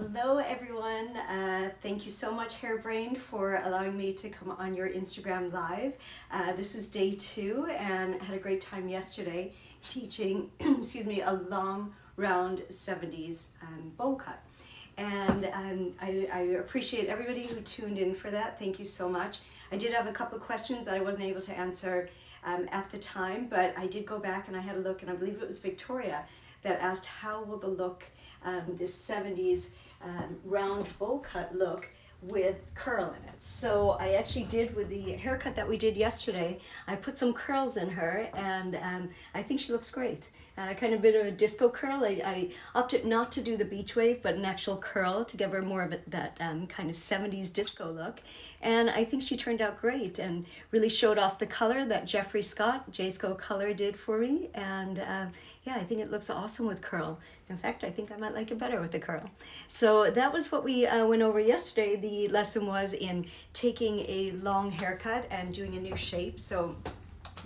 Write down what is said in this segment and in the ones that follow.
Hello everyone, thank you so much Hairbrained for allowing me to come on your Instagram live. This is day 2 and I had a great time yesterday teaching excuse me, a long round 70s bowl cut. And I appreciate everybody who tuned in for that. Thank you so much. I did have a couple of questions that I wasn't able to answer at the time, but I did go back and I had a look, and I believe it was Victoria that asked how will the look, this 70s round bowl cut look with curl in it. So I actually did, with the haircut that we did yesterday, I put some curls in her, and I think she looks great. Kind of a bit of a disco curl. I opted not to do the beach wave, but an actual curl to give her more of that kind of 70s disco look. And I think she turned out great and really showed off the color that Jeffrey Scott, J-Sco Color, did for me. And yeah, I think it looks awesome with curl. In fact, I think I might like it better with the curl. So that was what we went over yesterday. The lesson was in taking a long haircut and doing a new shape. So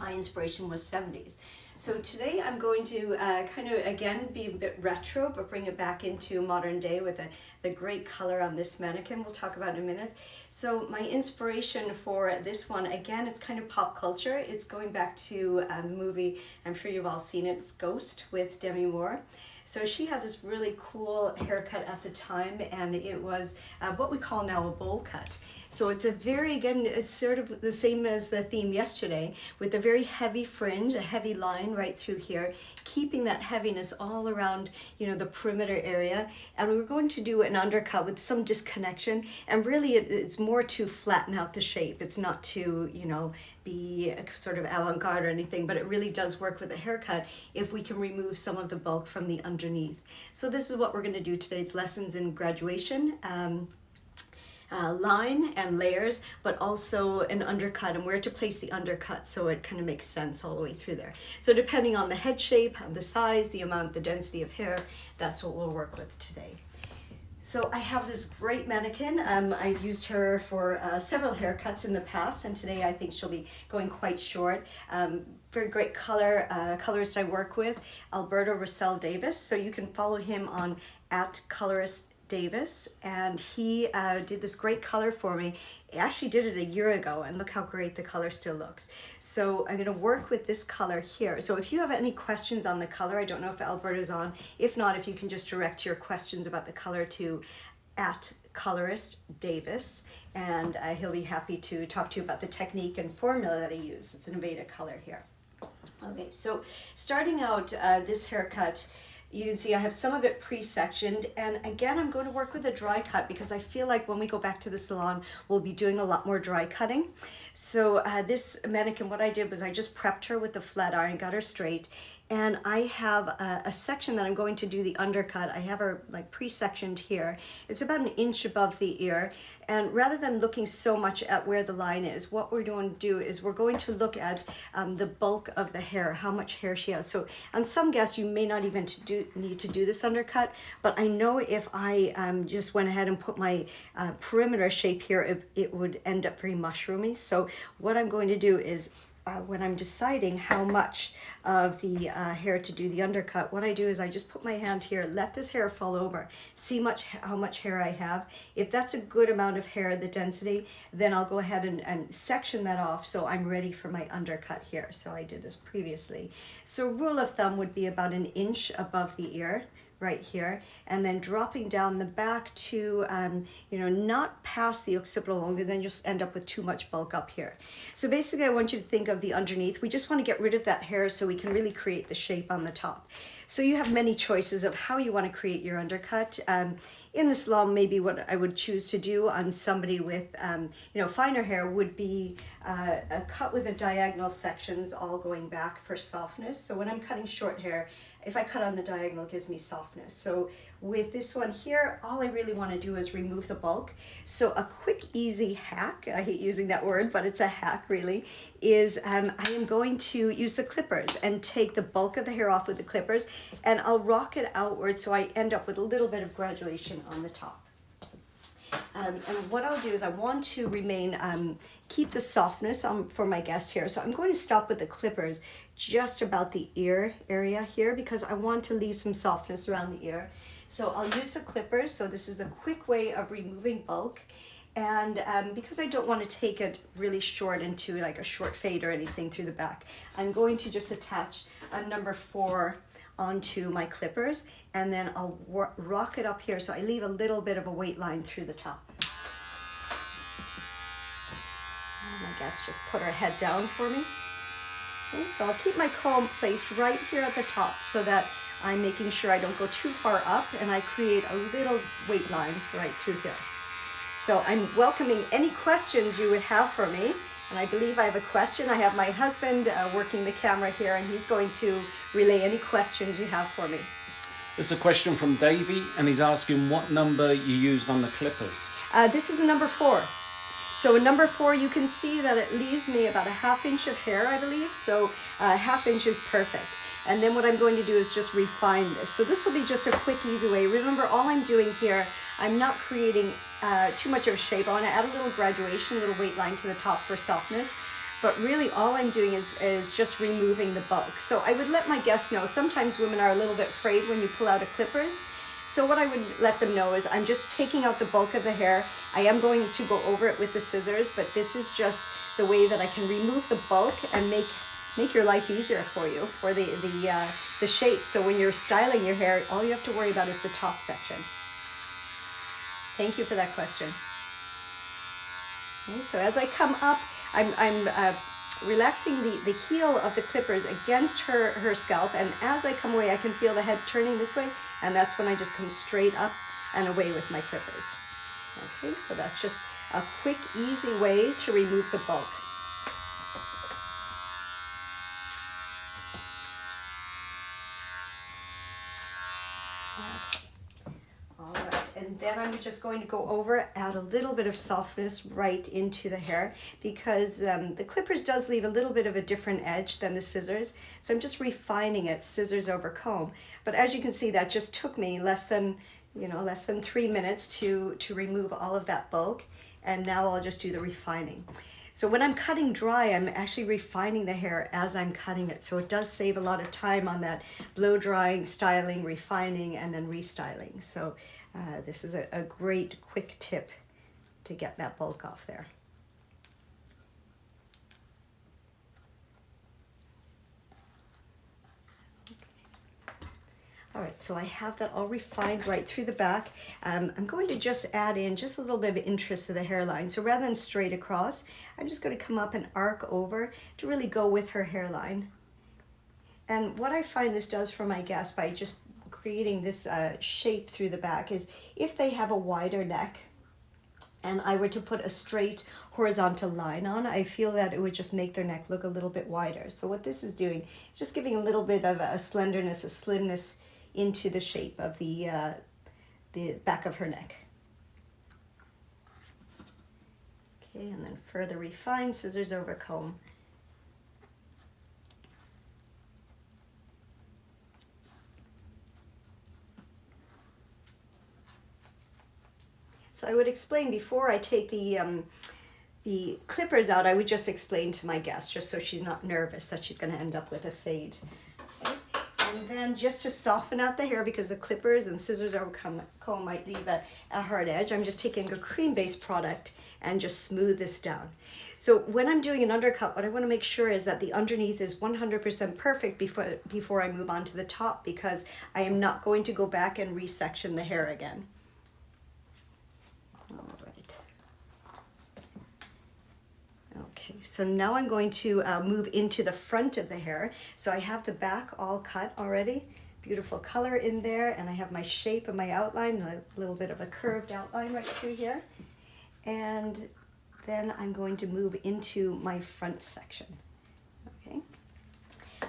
my inspiration was 70s. So today I'm going to kind of, again, be a bit retro, but bring it back into modern day with the great color on this mannequin we'll talk about in a minute. So my inspiration for this one, again, it's kind of pop culture. It's going back to a movie, I'm sure you've all seen it, it's Ghost with Demi Moore. So she had this really cool haircut at the time, and it was what we call now a bowl cut. So it's a very, again, it's sort of the same as the theme yesterday, with a very heavy fringe, a heavy line right through here, keeping that heaviness all around, you know, the perimeter area. And we're going to do an undercut with some disconnection, and really it's more to flatten out the shape. It's not to, you know, be sort of avant-garde or anything, but it really does work with a haircut if we can remove some of the bulk from the underneath. So this is what we're going to do today. It's lessons in graduation, line and layers, but also an undercut and where to place the undercut so it kind of makes sense all the way through there. So depending on the head shape, the size, the amount, the density of hair, that's what we'll work with today. So I have this great mannequin. I've used her for several haircuts in the past, and today I think she'll be going quite short. Very great colorist I work with, Alberto Russell Davis. So you can follow him on @colorist Davis, and he did this great color for me. He actually did it a year ago, and look how great the color still looks. So I'm going to work with this color here. So if you have any questions on the color, I don't know if Alberto's on. If not, if you can just direct your questions about the color to @colorist Davis, and he'll be happy to talk to you about the technique and formula that I use. It's an Aveda color here. Okay, so starting out this haircut, you can see I have some of it pre-sectioned, and again I'm going to work with a dry cut because I feel like when we go back to the salon we'll be doing a lot more dry cutting. So this mannequin, what I did was I just prepped her with the flat iron, got her straight, and I have a section that I'm going to do the undercut. I have her like pre-sectioned here. It's about 1 inch above the ear, and rather than looking so much at where the line is, what we're going to do is we're going to look at the bulk of the hair, how much hair she has. So on some guests you may not even need to do this undercut, but I know if I just went ahead and put my perimeter shape here, it would end up very mushroomy. So what I'm going to do is when I'm deciding how much of the hair to do the undercut, what I do is I just put my hand here, let this hair fall over, see how much hair I have. If that's a good amount of hair, the density, then I'll go ahead and section that off so I'm ready for my undercut here. So I did this previously. So rule of thumb would be about 1 inch above the ear, right here, and then dropping down the back to, you know, not past the occipital bone, then just end up with too much bulk up here. So basically I want you to think of the underneath. We just want to get rid of that hair so we can really create the shape on the top. So you have many choices of how you want to create your undercut. In the salon, maybe what I would choose to do on somebody with, you know, finer hair would be a cut with the diagonal sections all going back for softness. So when I'm cutting short hair, if I cut on the diagonal, it gives me softness. So with this one here, all I really want to do is remove the bulk. So a quick, easy hack, I hate using that word, but it's a hack really, is I am going to use the clippers and take the bulk of the hair off with the clippers, and I'll rock it outward so I end up with a little bit of graduation on the top. And what I'll do is I want to remain, keep the softness for my guest here. So I'm going to stop with the clippers just about the ear area here because I want to leave some softness around the ear. So I'll use the clippers. So this is a quick way of removing bulk. And because I don't want to take it really short into like a short fade or anything through the back, I'm going to just attach a number 4 onto my clippers, and then I'll rock it up here so I leave a little bit of a weight line through the top. And I guess just put her head down for me. Okay, so I'll keep my comb placed right here at the top so that I'm making sure I don't go too far up, and I create a little weight line right through here. So I'm welcoming any questions you would have for me. And I believe I have a question. I have my husband working the camera here, and he's going to relay any questions you have for me. There's a question from Davey, and he's asking what number you used on the clippers. This is a number 4. So a number 4, you can see that it leaves me about a 1/2 inch of hair, I believe. So a 1/2 inch is perfect. And then what I'm going to do is just refine this. So this will be just a quick, easy way. Remember, all I'm doing here, I'm not creating too much of a shape. I want to add a little graduation, a little weight line to the top for softness. But really all I'm doing is just removing the bulk. So I would let my guests know, sometimes women are a little bit afraid when you pull out a clippers. So what I would let them know is I'm just taking out the bulk of the hair. I am going to go over it with the scissors, but this is just the way that I can remove the bulk and make your life easier for you, for the shape. So when you're styling your hair, all you have to worry about is the top section. Thank you for that question. Okay, so as I come up, I'm relaxing the heel of the clippers against her scalp, and as I come away, I can feel the head turning this way, and that's when I just come straight up and away with my clippers. Okay, so that's just a quick, easy way to remove the bulk. And then I'm just going to go over, add a little bit of softness right into the hair, because the clippers does leave a little bit of a different edge than the scissors. So I'm just refining it, scissors over comb. But as you can see, that just took me less than 3 minutes to remove all of that bulk. And now I'll just do the refining. So when I'm cutting dry, I'm actually refining the hair as I'm cutting it. So it does save a lot of time on that blow drying, styling, refining, and then restyling. So this is a great quick tip to get that bulk off there. All right, so I have that all refined right through the back. I'm going to just add in just a little bit of interest to the hairline. So rather than straight across, I'm just going to come up and arc over to really go with her hairline. And what I find this does for my guests by just creating this shape through the back is if they have a wider neck and I were to put a straight horizontal line on, I feel that it would just make their neck look a little bit wider. So what this is doing is just giving a little bit of a slenderness, a slimness into the shape of the back of her neck. Okay, and then further refine, scissors over comb. So I would explain before I take the clippers out, I would just explain to my guest, just so she's not nervous that she's going to end up with a fade. Okay? And then just to soften out the hair, because the clippers and scissors over comb might leave a hard edge, I'm just taking a cream-based product and just smooth this down. So when I'm doing an undercut, what I want to make sure is that the underneath is 100% perfect before I move on to the top, because I am not going to go back and resection the hair again. All right. Okay, so now I'm going to move into the front of the hair. So I have the back all cut already. Beautiful color in there, and I have my shape and my outline, a little bit of a curved outline right through here. And then I'm going to move into my front section. Okay.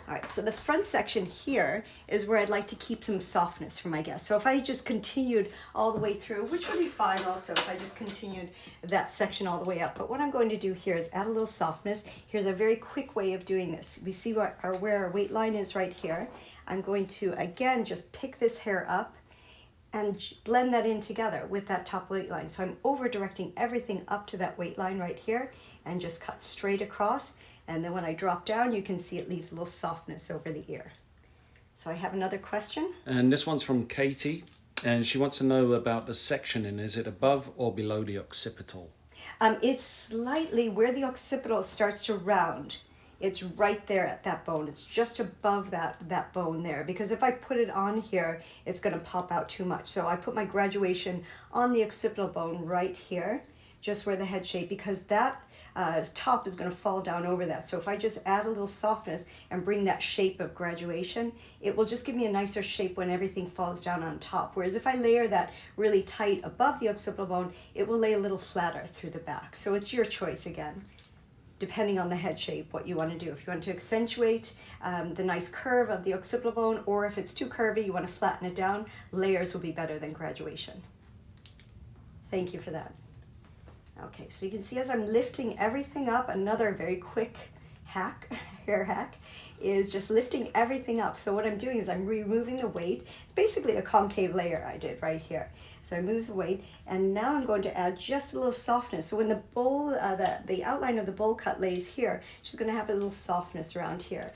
All right, so the front section here is where I'd like to keep some softness for my guests. So if I just continued all the way through, which would be fine also if I just continued that section all the way up. But what I'm going to do here is add a little softness. Here's a very quick way of doing this. We see where our weight line is right here. I'm going to, again, just pick this hair up and blend that in together with that top weight line. So I'm over directing everything up to that weight line right here and just cut straight across. And then when I drop down, you can see it leaves a little softness over the ear. So I have another question. And this one's from Katie. And she wants to know about the sectioning. Is it above or below the occipital? It's slightly where the occipital starts to round. It's right there at that bone. It's just above that bone there, because if I put it on here, it's going to pop out too much. So I put my graduation on the occipital bone right here, just where the head shape, because that top is going to fall down over that. So if I just add a little softness and bring that shape of graduation, it will just give me a nicer shape when everything falls down on top. Whereas if I layer that really tight above the occipital bone, it will lay a little flatter through the back. So it's your choice again, depending on the head shape, what you want to do. If you want to accentuate the nice curve of the occipital bone, or if it's too curvy, you want to flatten it down, layers will be better than graduation. Thank you for that. Okay, so you can see as I'm lifting everything up, another very quick hack, hair hack, is just lifting everything up. So what I'm doing is I'm removing the weight. It's basically a concave layer I did right here. So I move the weight, and now I'm going to add just a little softness. So when the bowl, the outline of the bowl cut lays here, she's going to have a little softness around here.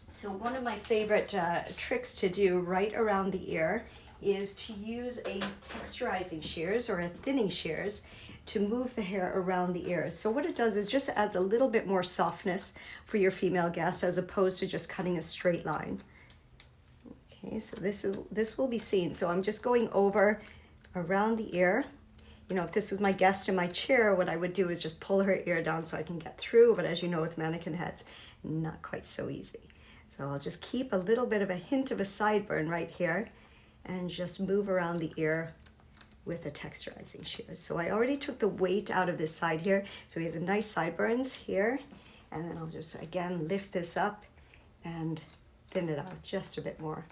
So one of my favorite tricks to do right around the ear is to use a texturizing shears or a thinning shears to move the hair around the ears. So what it does is just adds a little bit more softness for your female guest, as opposed to just cutting a straight line. Okay, so this will be seen. So I'm just going over around the ear. You know, if this was my guest in my chair, what I would do is just pull her ear down so I can get through. But as you know, with mannequin heads, not quite so easy. So I'll just keep a little bit of a hint of a sideburn right here and just move around the ear with a texturizing shears. So I already took the weight out of this side here. So we have the nice sideburns here. And then I'll just, again, lift this up and thin it out just a bit more.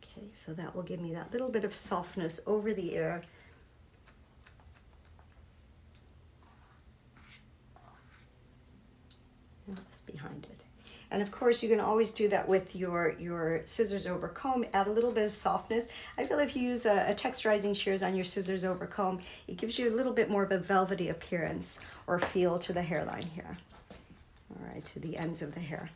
Okay, so that will give me that little bit of softness over the ear. And just behind it. And of course, you can always do that with your scissors over comb, add a little bit of softness. I feel if you use a texturizing shears on your scissors over comb, it gives you a little bit more of a velvety appearance or feel to the hairline here. All right, to the ends of the hair.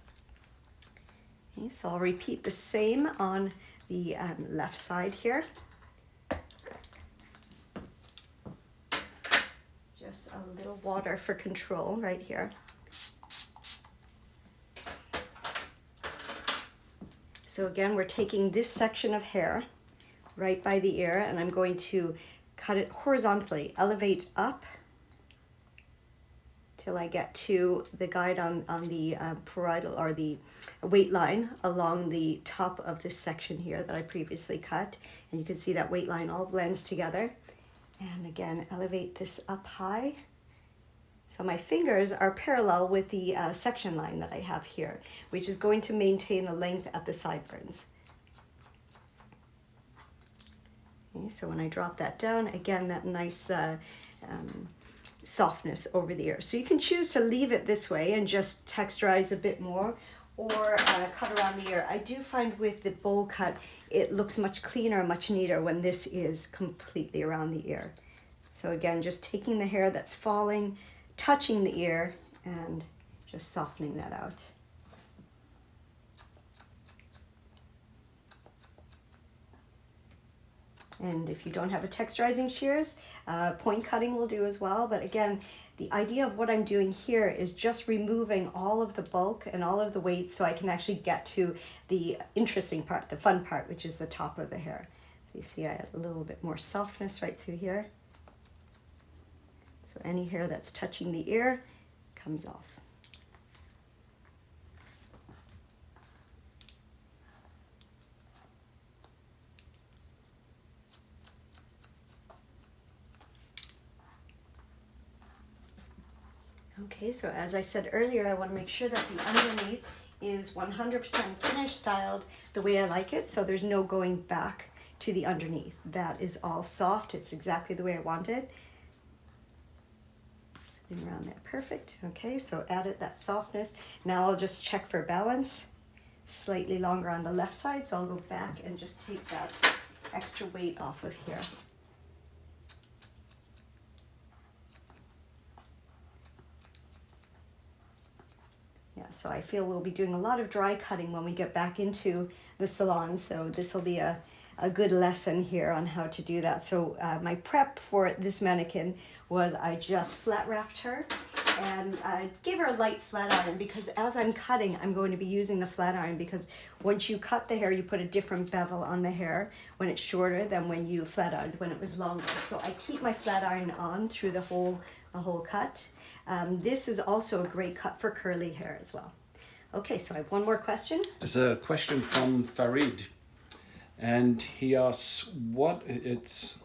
Okay, so I'll repeat the same on the left side here. Just a little water for control right here. So again, we're taking this section of hair right by the ear, and I'm going to cut it horizontally, elevate up till I get to the guide on the parietal, or the weight line along the top of this section here that I previously cut. And you can see that weight line all blends together. And again, elevate this up high. So my fingers are parallel with the section line that I have here, which is going to maintain the length at the sideburns. Okay, so when I drop that down, again, that nice softness over the ear. So you can choose to leave it this way and just texturize a bit more, or cut around the ear. I do find with the bowl cut, it looks much cleaner, much neater when this is completely around the ear. So again, just taking the hair that's falling, touching the ear, and just softening that out. And if you don't have a texturizing shears, point cutting will do as well. But again, the idea of what I'm doing here is just removing all of the bulk and all of the weight so I can actually get to the interesting part, the fun part, which is the top of the hair. So you see I add a little bit more softness right through here. So any hair that's touching the ear comes off. Okay, so as I said earlier, I want to make sure that the underneath is 100% finished styled the way I like it, so there's no going back to the underneath. That is all soft. It's exactly the way I want it. Sitting around there, perfect. Okay, so added that softness. Now I'll just check for balance. Slightly longer on the left side, so I'll go back and just take that extra weight off of here. Yeah, so I feel we'll be doing a lot of dry cutting when we get back into the salon. So this will be a good lesson here on how to do that. So my prep for this mannequin was I just flat wrapped her and I gave her a light flat iron, because as I'm cutting, I'm going to be using the flat iron, because once you cut the hair, you put a different bevel on the hair when it's shorter than when you flat ironed when it was longer. So I keep my flat iron on through the whole cut. This is also a great cut for curly hair as well. Okay, so I have one more question. There's a question from Farid, and he asks it's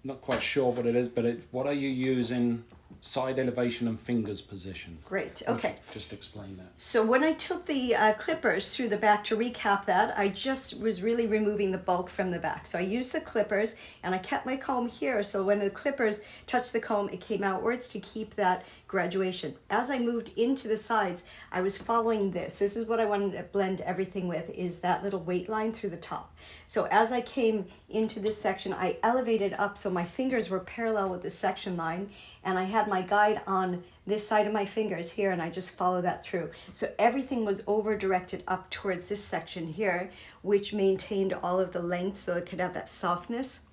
not quite sure what it is, but what are you using side elevation and fingers position? Great, okay. Just explain that. So when I took the clippers through the back, to recap that, I just was really removing the bulk from the back. So I used the clippers and I kept my comb here, so when the clippers touched the comb, it came outwards to keep that graduation. As I moved into the sides, I was following this. This is what I wanted to blend everything with, is that little weight line through the top. So as I came into this section, I elevated up so my fingers were parallel with the section line, and I had my guide on this side of my fingers here, and I just follow that through. So everything was over directed up towards this section here, which maintained all of the length so it could have that softness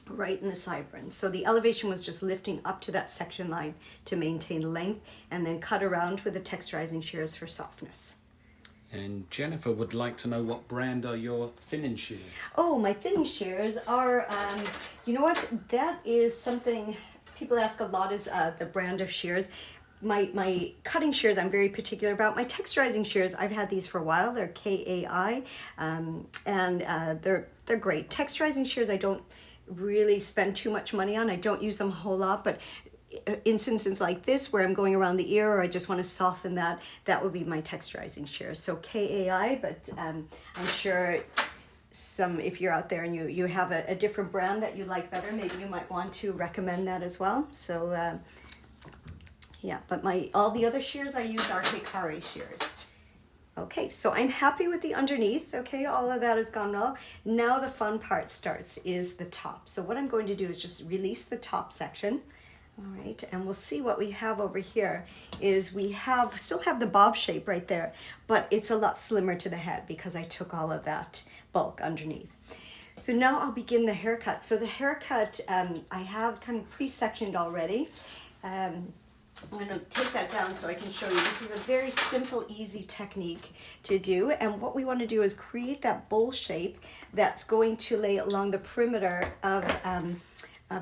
right in the sideburns. So the elevation was just lifting up to that section line to maintain length, and then cut around with the texturizing shears for softness. And Jennifer would like to know, what brand are your thinning shears? Oh, my thinning shears are, you know what, that is something people ask a lot, is the brand of shears. My cutting shears I'm very particular about. My texturizing shears, I've had these for a while. They're KAI, and they're great. Texturizing shears I don't really spend too much money on. I don't use them a whole lot, but instances like this where I'm going around the ear or I just want to soften that would be my texturizing shears. So KAI, but I'm sure if you're out there and you have a different brand that you like better, maybe you might want to recommend that as well. So yeah, but all the other shears I use are Hikari shears. Okay, so I'm happy with the underneath. Okay, all of that has gone well. Now the fun part starts, is the top. So what I'm going to do is just release the top section. All right, and we'll see what we have over here is we still have the bob shape right there, but it's a lot slimmer to the head because I took all of that bulk underneath. So now I'll begin the haircut. So the haircut I have kind of pre-sectioned already. I'm going to take that down so I can show you. This is a very simple, easy technique to do. And what we want to do is create that bowl shape that's going to lay along the perimeter of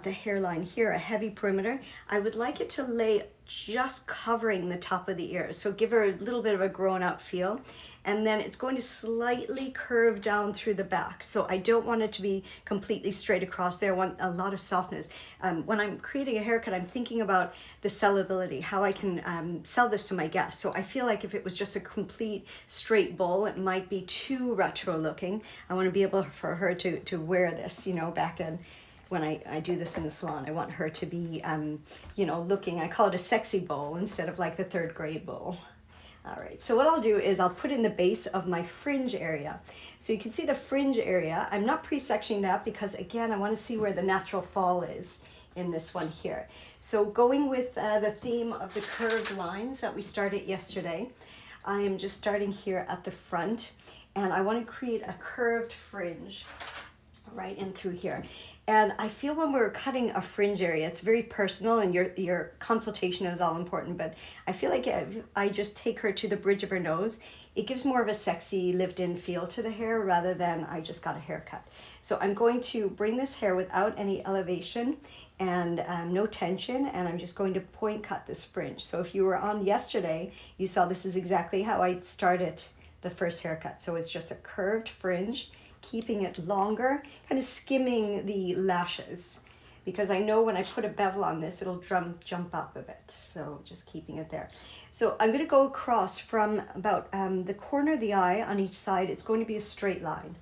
the hairline here, a heavy perimeter. I would like it to lay just covering the top of the ear. So give her a little bit of a grown up feel. And then it's going to slightly curve down through the back. So I don't want it to be completely straight across there. I want a lot of softness. When I'm creating a haircut, I'm thinking about the sellability, how I can sell this to my guests. So I feel like if it was just a complete straight bowl, it might be too retro looking. I want to be able for her to wear this, back in. When I do this in the salon, I want her to be, looking, I call it a sexy bowl instead of like the third grade bowl. All right, so what I'll do is I'll put in the base of my fringe area. So you can see the fringe area. I'm not pre-sectioning that because, again, I want to see where the natural fall is in this one here. So going with the theme of the curved lines that we started yesterday, I am just starting here at the front, and I want to create a curved fringe right in through here. And I feel when we're cutting a fringe area, it's very personal, and your consultation is all important, but I feel like if I just take her to the bridge of her nose, it gives more of a sexy lived-in feel to the hair rather than I just got a haircut. So I'm going to bring this hair without any elevation and no tension, and I'm just going to point cut this fringe. So if you were on yesterday, you saw this is exactly how I started the first haircut. So it's just a curved fringe, keeping it longer, kind of skimming the lashes, because I know when I put a bevel on this, it'll jump up a bit. So just keeping it there. So I'm going to go across from about the corner of the eye on each side. It's going to be a straight line.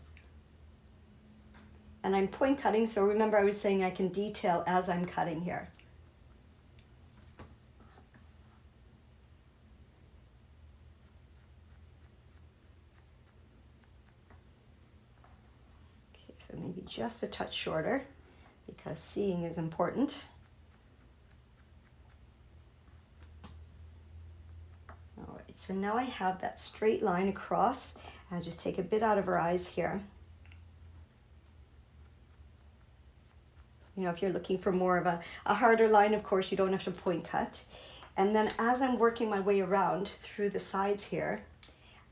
And I'm point cutting, so remember I was saying I can detail as I'm cutting here. So maybe just a touch shorter because seeing is important. All right, so now I have that straight line across, I'll just take a bit out of her eyes here. You know, if you're looking for more of a harder line, of course, you don't have to point cut. And then as I'm working my way around through the sides here,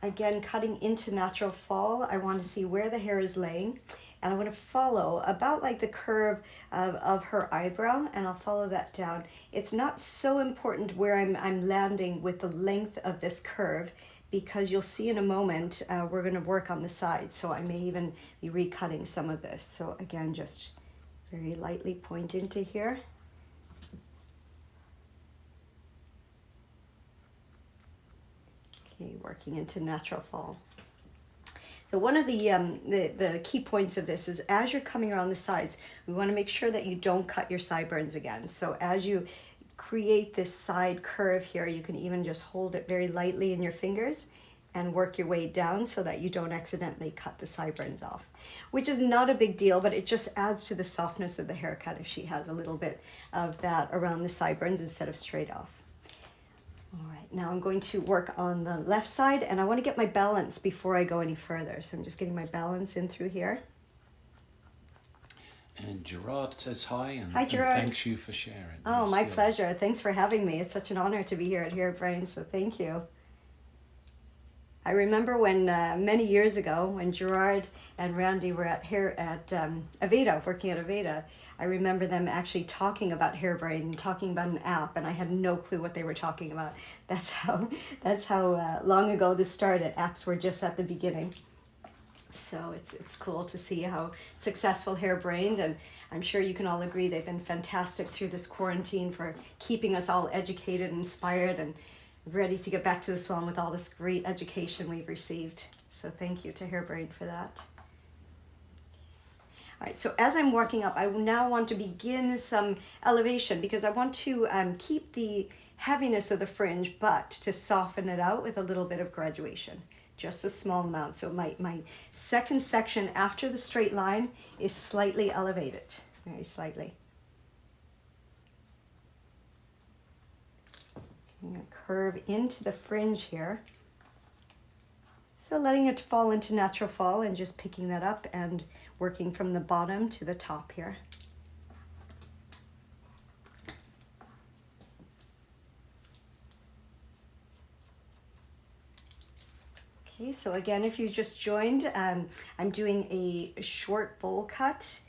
again, cutting into natural fall, I want to see where the hair is laying. And I want to follow about like the curve of her eyebrow, and I'll follow that down. It's not so important where I'm landing with the length of this curve, because you'll see in a moment we're going to work on the sides. So I may even be recutting some of this. So again, just very lightly point into here. Okay, working into natural fall. So one of the key points of this is as you're coming around the sides, we want to make sure that you don't cut your sideburns again. So as you create this side curve here, you can even just hold it very lightly in your fingers and work your way down so that you don't accidentally cut the sideburns off, which is not a big deal, but it just adds to the softness of the haircut if she has a little bit of that around the sideburns instead of straight off. All right, now I'm going to work on the left side, and I want to get my balance before I go any further. So I'm just getting my balance in through here. And Gerard says hi, and, hi, Gerard. And thanks you for sharing. Oh, Yes, my yes. pleasure. Thanks for having me. It's such an honor to be here at Hairbrain, so thank you. I remember when many years ago, when Gerard and Randy were at Aveda, working at Aveda, I remember them actually talking about Hairbrain and talking about an app, and I had no clue what they were talking about. That's how long ago this started. Apps were just at the beginning. So it's cool to see how successful Hairbrain, and I'm sure you can all agree they've been fantastic through this quarantine for keeping us all educated and inspired and ready to get back to the salon with all this great education we've received. So thank you to Hairbrain for that. All right, so as I'm working up, I now want to begin some elevation because I want to keep the heaviness of the fringe, but to soften it out with a little bit of graduation, just a small amount. So my second section after the straight line is slightly elevated, very slightly. I'm going to curve into the fringe here. So letting it fall into natural fall and just picking that up and working from the bottom to the top here. Okay, so again, if you just joined, I'm doing a short bowl cut,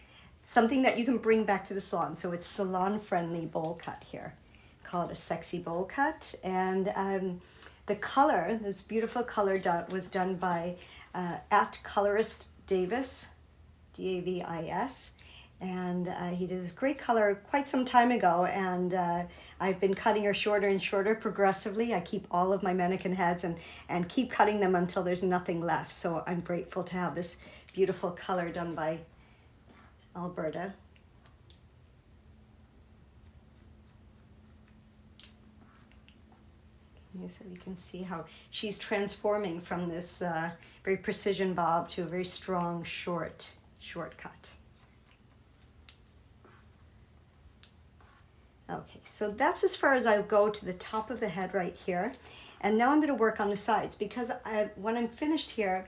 something that you can bring back to the salon. So it's salon-friendly bowl cut here. Call it a sexy bowl cut, and the color, this beautiful color was done by at Colorist Davis, Davis, and he did this great color quite some time ago, and I've been cutting her shorter and shorter progressively. I keep all of my mannequin heads and keep cutting them until there's nothing left. So I'm grateful to have this beautiful color done by Alberta. So we can see how she's transforming from this very precision bob to a very strong short cut. Okay, so that's as far as I'll go to the top of the head right here. And now I'm going to work on the sides because when I'm finished here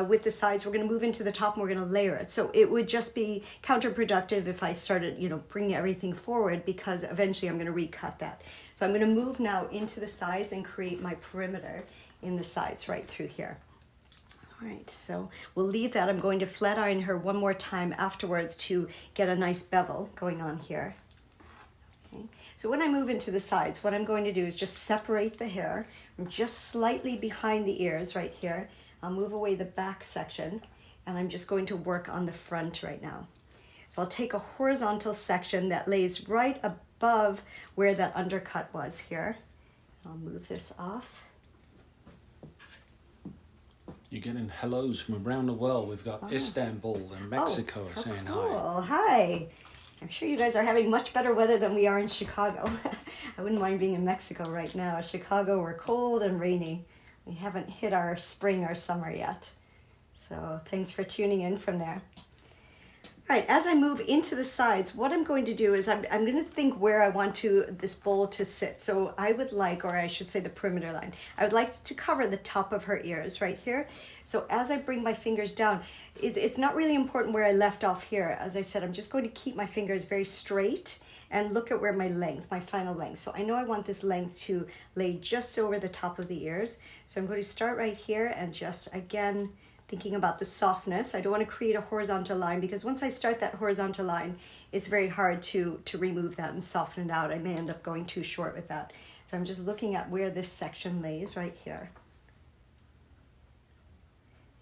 with the sides, we're going to move into the top and we're going to layer it. So it would just be counterproductive if I started, bringing everything forward, because eventually I'm going to recut that. So I'm going to move now into the sides and create my perimeter in the sides right through here. All right, so we'll leave that. I'm going to flat iron her one more time afterwards to get a nice bevel going on here. Okay. So when I move into the sides, what I'm going to do is just separate the hair from just slightly behind the ears right here. I'll move away the back section, and I'm just going to work on the front right now. So I'll take a horizontal section that lays right above where that undercut was here. I'll move this off. You're getting hellos from around the world. We've got Istanbul and Mexico saying cool. hi. Hi. I'm sure you guys are having much better weather than we are in Chicago. I wouldn't mind being in Mexico right now. Chicago, we're cold and rainy. We haven't hit our spring or summer yet. So thanks for tuning in from there. Right, as I move into the sides, what I'm going to do is I'm going to think where I want this bowl to sit. So I would like, or I should say the perimeter line, I would like to cover the top of her ears right here. So as I bring my fingers down, it's not really important where I left off here. As I said, I'm just going to keep my fingers very straight and look at where my final length. So I know I want this length to lay just over the top of the ears. So I'm going to start right here and just, again, thinking about the softness. I don't want to create a horizontal line because once I start that horizontal line, it's very hard to remove that and soften it out. I may end up going too short with that. So I'm just looking at where this section lays right here.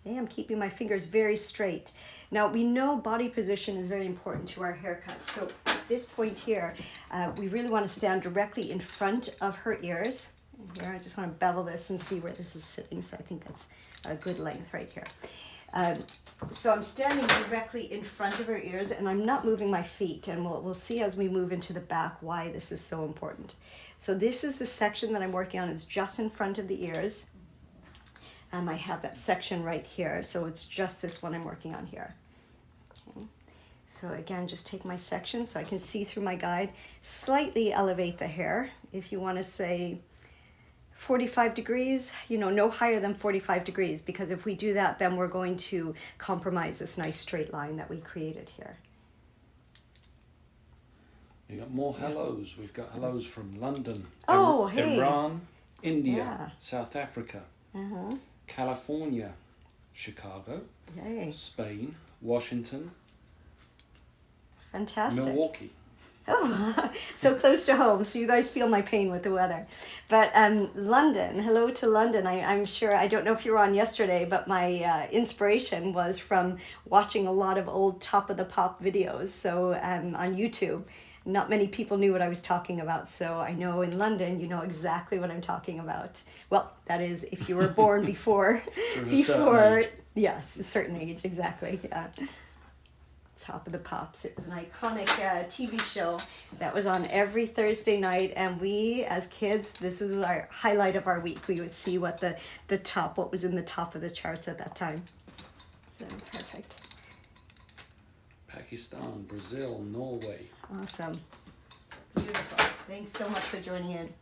Okay, I'm keeping my fingers very straight. Now we know body position is very important to our haircut. So at this point here, we really want to stand directly in front of her ears. And here I just want to bevel this and see where this is sitting. So I think that's a good length right here. So I'm standing directly in front of her ears and I'm not moving my feet, and we'll see as we move into the back why this is so important. So this is the section that I'm working on. It's just in front of the ears. I have that section right here, so it's just this one I'm working on here. Okay. So again, just take my section so I can see through my guide, slightly elevate the hair. If you want to say 45 degrees, no higher than 45 degrees, because if we do that, then we're going to compromise this nice straight line that we created here. You got more hellos. We've got hellos from London, Hey. Iran, India, Yeah. South Africa, Uh-huh. California, Chicago, Yay. Spain, Washington, Fantastic. Milwaukee. Oh, so close to home, so you guys feel my pain with the weather. But London, hello to London. I'm sure, I don't know if you were on yesterday, but my inspiration was from watching a lot of old Top of the Pop videos. So on YouTube, not many people knew what I was talking about. So I know in London, you know exactly what I'm talking about. Well, that is if you were born before, yes, a certain age, exactly. Yeah. Top of the Pops. It was an iconic TV show that was on every Thursday night, and we as kids, this was our highlight of our week. We would see what what was in the top of the charts at that time. So perfect. Pakistan, Brazil, Norway. Awesome. Beautiful. Thanks so much for joining in.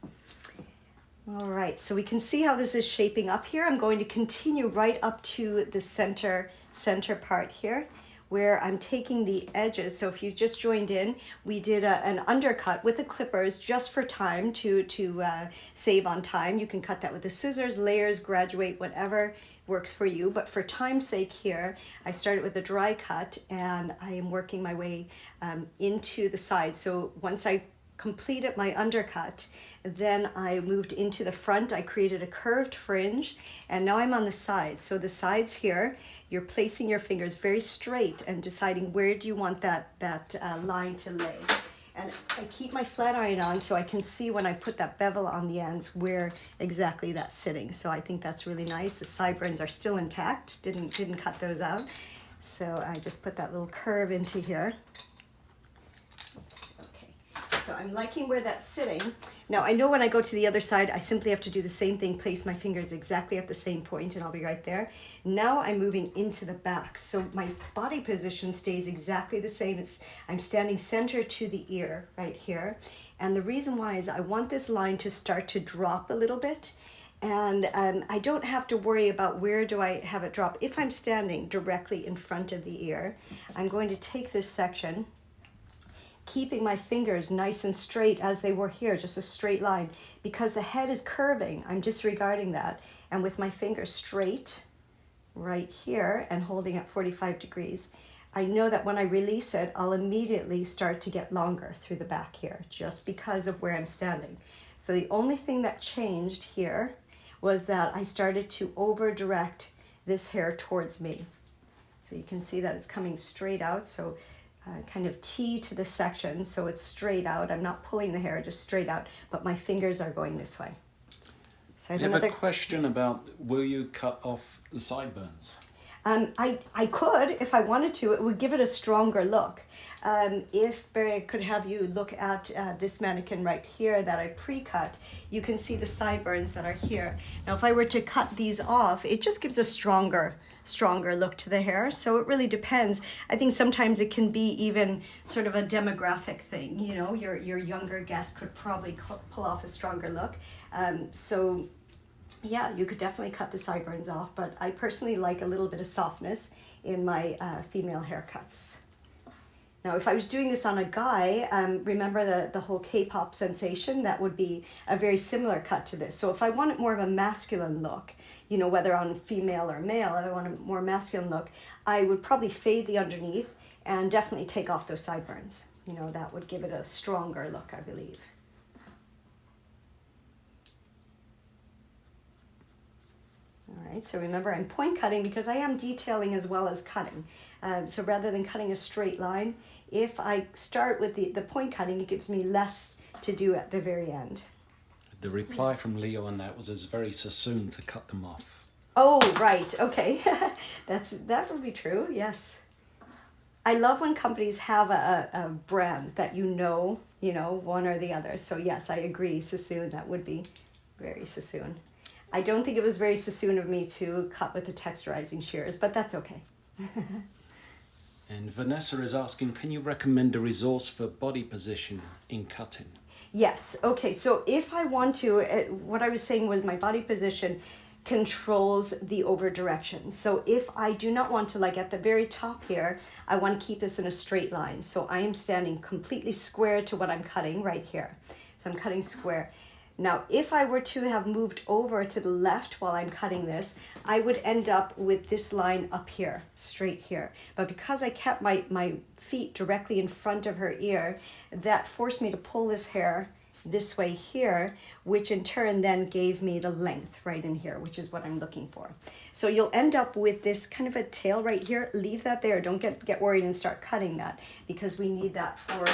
All right, so we can see how this is shaping up here. I'm going to continue right up to the center part here, where I'm taking the edges. So if you just joined in, we did an undercut with the clippers just for time to save on time. You can cut that with the scissors, layers, graduate, whatever works for you. But for time's sake here, I started with a dry cut and I am working my way into the side. So once I completed my undercut, then I moved into the front. I created a curved fringe, and now I'm on the sides. So the sides here, you're placing your fingers very straight and deciding where do you want that line to lay. And I keep my flat iron on so I can see when I put that bevel on the ends where exactly that's sitting. So I think that's really nice. The sideburns are still intact, didn't cut those out. So I just put that little curve into here. So I'm liking where that's sitting. Now I know when I go to the other side, I simply have to do the same thing, place my fingers exactly at the same point, and I'll be right there. Now I'm moving into the back. So my body position stays exactly the same. I'm standing center to the ear right here. And the reason why is I want this line to start to drop a little bit. And I don't have to worry about where do I have it drop. If I'm standing directly in front of the ear, I'm going to take this section, keeping my fingers nice and straight as they were here, just a straight line. Because the head is curving, I'm disregarding that. And with my fingers straight right here and holding at 45 degrees, I know that when I release it, I'll immediately start to get longer through the back here, just because of where I'm standing. So the only thing that changed here was that I started to over direct this hair towards me. So you can see that it's coming straight out. So kind of T to the section, so it's straight out. I'm not pulling the hair, just straight out, but my fingers are going this way. So I have a question about, will you cut off the sideburns? I could, if I wanted to. It would give it a stronger look. If Barry could have you look at this mannequin right here that I pre-cut, you can see the sideburns that are here. Now if I were to cut these off, it just gives a stronger stronger look to the hair. So it really depends. I think sometimes it can be even sort of a demographic thing. You know, your younger guest could probably pull off a stronger look. So yeah, you could definitely cut the sideburns off, but I personally like a little bit of softness in my female haircuts. Now, if I was doing this on a guy, remember the whole K-pop sensation? That would be a very similar cut to this. So if I wanted more of a masculine look, you know, whether on female or male, if I want a more masculine look, I would probably fade the underneath and definitely take off those sideburns. You know, that would give it a stronger look, I believe. All right, so remember I'm point cutting because I am detailing as well as cutting. So rather than cutting a straight line, if I start with the point cutting, it gives me less to do at the very end. The reply from Leo on that was it's very soon to cut them off. Oh, right, okay. That would be true, yes. I love when companies have a brand that you know, one or the other. So yes, I agree, Sassoon, that would be very Sassoon. I don't think it was very Sassoon of me to cut with the texturizing shears, but that's okay. And Vanessa is asking, can you recommend a resource for body position in cutting? Yes, okay, so if I want to, what I was saying was my body position controls the over direction. So if I do not want to, like at the very top here, I want to keep this in a straight line. So I am standing completely square to what I'm cutting right here. So I'm cutting square. Now, if I were to have moved over to the left while I'm cutting this, I would end up with this line up here, straight here. But because I kept my feet directly in front of her ear, that forced me to pull this hair this way here, which in turn then gave me the length right in here, which is what I'm looking for. So you'll end up with this kind of a tail right here. Leave that there. Don't get worried and start cutting that, because we need that for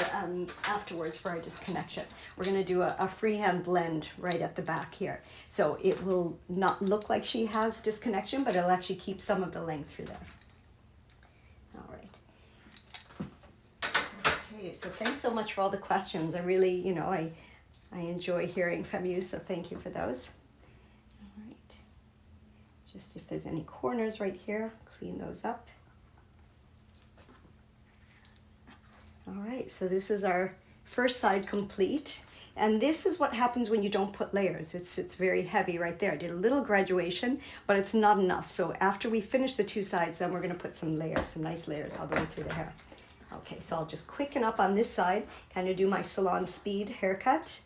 afterwards for our disconnection. We're going to do a freehand blend right at the back here. So it will not look like she has disconnection, but it'll actually keep some of the length through there. All right. Okay, so thanks so much for all the questions. I really, I enjoy hearing from you, so thank you for those. All right. Just if there's any corners right here, clean those up. All right, so this is our first side complete. And this is what happens when you don't put layers. It's very heavy right there. I did a little graduation, but it's not enough. So after we finish the two sides, then we're gonna put some layers, some nice layers all the way through the hair. Okay, so I'll just quicken up on this side, kind of do my salon speed haircut